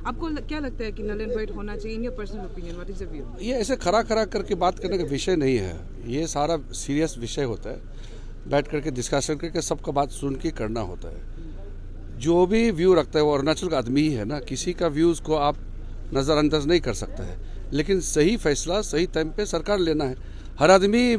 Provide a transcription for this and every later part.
आपको क्या लगता है कि नल एंड वाइट होना चाहिए? In your personal opinion, what is the view? ये ऐसे खरा खरा करके बात करने का विषय नहीं है। ये सारा सीरियस विषय होता है, बैठ करके डिस्कशन करके सबका बात सुन के करना होता है। जो भी व्यू रखता है वो अरुणाचल का आदमी ही है ना, किसी का व्यूज़ को आप नज़रअंदाज नहीं कर सकता है। लेकिन सही फैसला सही टाइम पे सरकार लेना है। हर आदमी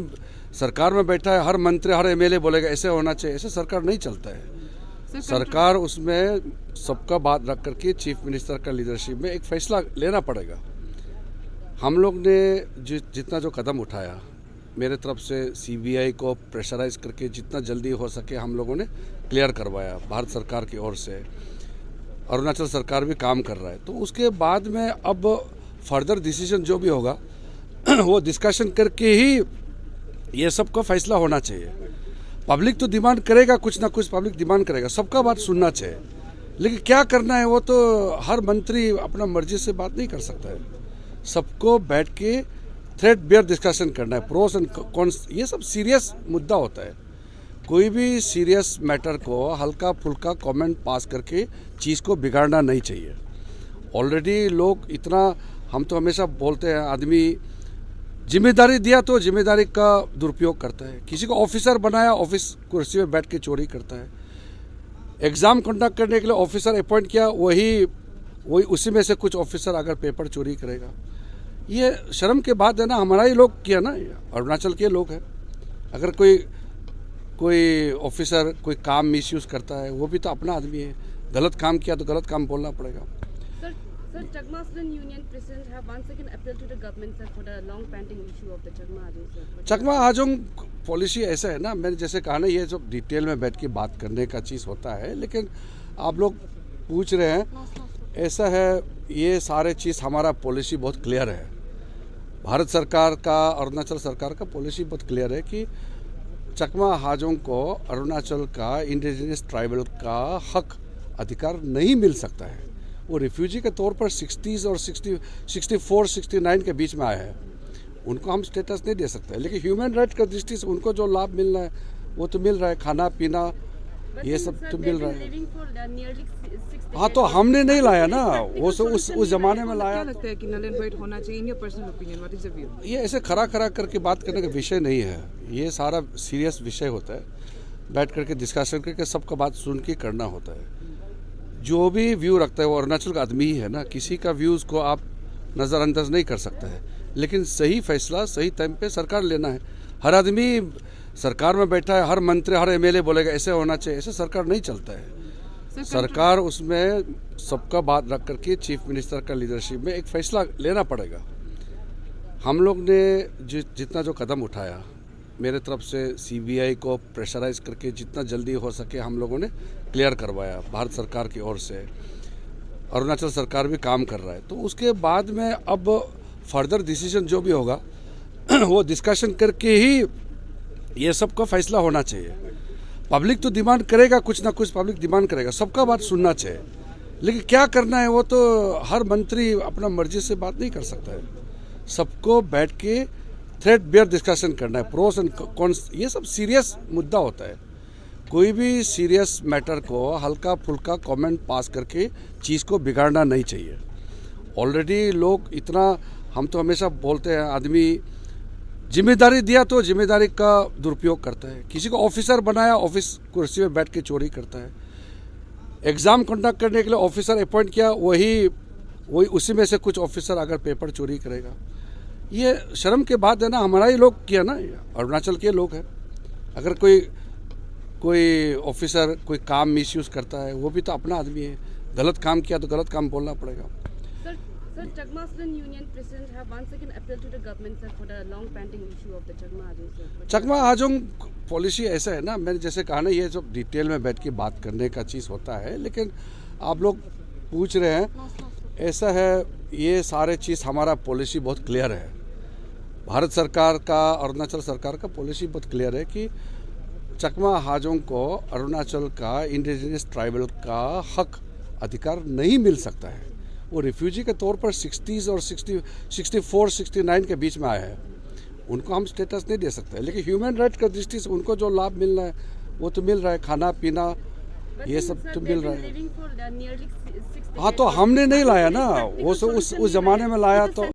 सरकार में बैठा है, हर मंत्री हर एमएलए बोलेगा ऐसे होना चाहिए, ऐसे सरकार नहीं चलता है। सरकार उसमें सबका बात रख करके चीफ मिनिस्टर का लीडरशिप में एक फैसला लेना पड़ेगा। हम लोग ने जितना जो कदम उठाया, मेरे तरफ से सीबीआई को प्रेशराइज करके जितना जल्दी हो सके हम लोगों ने क्लियर करवाया। भारत सरकार की ओर से अरुणाचल सरकार भी काम कर रहा है। तो उसके बाद में अब फर्दर डिसीजन जो भी होगा वो डिस्कशन करके ही ये सब का फैसला होना चाहिए। पब्लिक तो डिमांड करेगा, कुछ ना कुछ पब्लिक डिमांड करेगा, सबका बात सुनना चाहिए। लेकिन क्या करना है वो तो हर मंत्री अपना मर्जी से बात नहीं कर सकता है। सबको बैठ के थ्रेड बेयर डिस्कशन करना है, प्रोस एंड कॉन्स। ये सब सीरियस मुद्दा होता है। कोई भी सीरियस मैटर को हल्का फुल्का कमेंट पास करके चीज़ को बिगाड़ना नहीं चाहिए। ऑलरेडी लोग इतना, हम तो हमेशा बोलते हैं, आदमी जिम्मेदारी दिया तो जिम्मेदारी का दुरुपयोग करता है। किसी को ऑफिसर बनाया, ऑफिस कुर्सी में बैठ के चोरी करता है। एग्ज़ाम कंडक्ट करने के लिए ऑफिसर अपॉइंट किया, वही उसी में से कुछ ऑफिसर अगर पेपर चोरी करेगा, ये शर्म के बात है ना। हमारा ही लोग किया ना, अरुणाचल के लोग हैं। अगर कोई ऑफिसर कोई काम मिसयूज करता है, वो भी तो अपना आदमी है। गलत काम किया तो गलत काम बोलना पड़ेगा। Sir, Chakma Student Union President have once again appealed to the government, sir, for the long pending issue of the Chakma Hajong, sir. Chakma Hajong policy ऐसा है ना, मैंने जैसे कहा ना, ये जो डिटेल में बैठ के बात करने का चीज़ होता है। लेकिन आप लोग पूछ रहे हैं, ऐसा है, ये सारे चीज़ हमारा पॉलिसी बहुत क्लियर है। भारत सरकार का, अरुणाचल सरकार का पॉलिसी बहुत क्लियर है कि चकमा हाजोंग को अरुणाचल का इंडिजिनस ट्राइबल का हक अधिकार नहीं मिल सकता है। वो रिफ्यूजी के तौर पर 60s और 64-69 के बीच में आया है, उनको हम स्टेटस नहीं दे सकते। लेकिन ह्यूमन राइट का दृष्टि से उनको जो लाभ मिल रहा है वो तो मिल रहा है, खाना पीना ये सब तो मिल रहा है। हाँ, तो हमने नहीं लाया ना, वो उस जमाने में लाया। क्या लगता है कि नल एंड वाइट होना चाहिए? In your personal opinion, what is the view? ये ऐसे खरा खरा करके बात करने का विषय नहीं है। ये सारा सीरियस विषय होता है, बैठ करके डिस्कशन करके सबका बात सुन के करना होता है। जो भी व्यू रखता है वो अरुणाचल का आदमी ही है ना, किसी का व्यूज़ को आप नज़रअंदाज नहीं कर सकता है। लेकिन सही फैसला सही टाइम पे सरकार लेना है। हर आदमी सरकार में बैठा है, हर मंत्री हर एमएलए बोलेगा ऐसे होना चाहिए, ऐसे सरकार नहीं चलता है। सरकार उसमें सबका बात रख करके चीफ मिनिस्टर का लीडरशिप में एक फैसला लेना पड़ेगा। हम लोग ने जितना जो कदम उठाया, मेरे तरफ से सीबीआई को प्रेशराइज करके जितना जल्दी हो सके हम लोगों ने क्लियर करवाया। भारत सरकार की ओर से अरुणाचल सरकार भी काम कर रहा है। तो उसके बाद में अब फर्दर डिसीजन जो भी होगा वो डिस्कशन करके ही ये सब का फैसला होना चाहिए। पब्लिक तो डिमांड करेगा, कुछ ना कुछ पब्लिक डिमांड करेगा, सबका बात सुनना चाहिए। लेकिन क्या करना है वो तो हर मंत्री अपना मर्जी से बात नहीं कर सकता है। सबको बैठ के थ्रेड बेयर डिस्कशन करना है, प्रोस एंड कॉन्स। ये सब सीरियस मुद्दा होता है। कोई भी सीरियस मैटर को हल्का फुल्का कमेंट पास करके चीज़ को बिगाड़ना नहीं चाहिए। ऑलरेडी लोग इतना, हम तो हमेशा बोलते हैं, आदमी जिम्मेदारी दिया तो जिम्मेदारी का दुरुपयोग करता है। किसी को ऑफिसर बनाया, ऑफिस कुर्सी में बैठ के चोरी करता है। एग्ज़ाम कंडक्ट करने के लिए ऑफिसर अपॉइंट किया, वही उसी में से कुछ ऑफिसर अगर पेपर चोरी करेगा, ये शर्म के बात है ना। हमारा ही लोग किया ना, अरुणाचल के लोग हैं। अगर कोई ऑफिसर कोई काम मिसयूज करता है, वो भी तो अपना आदमी है। गलत काम किया तो गलत काम बोलना पड़ेगा। Sir, Chakma Student Union President have once again appealed to the government, sir, for the long pending issue of the Chakma Hajong, sir. Chakma Hajong policy ऐसा है ना, मैंने जैसे कहा ना, ये जो डिटेल में बैठ के बात करने का चीज़ होता है। लेकिन आप लोग पूछ रहे हैं, ऐसा है, ये सारे चीज़ हमारा पॉलिसी बहुत क्लियर है। भारत सरकार का, अरुणाचल सरकार का पॉलिसी बहुत क्लियर है कि चकमा हाजोंग को अरुणाचल का इंडिजिनस ट्राइबल का हक अधिकार नहीं मिल सकता है। वो रिफ्यूजी के तौर पर 60s और 64-69 के बीच में आया है, उनको हम स्टेटस नहीं दे सकते। लेकिन ह्यूमन राइट का दृष्टि से उनको जो लाभ मिल रहा है वो तो मिल रहा है, खाना पीना ये सब तो मिल रहा है। living for nearly 60 हाँ तो हमने नहीं लाया ना, वो उस ज़माने में लाया तो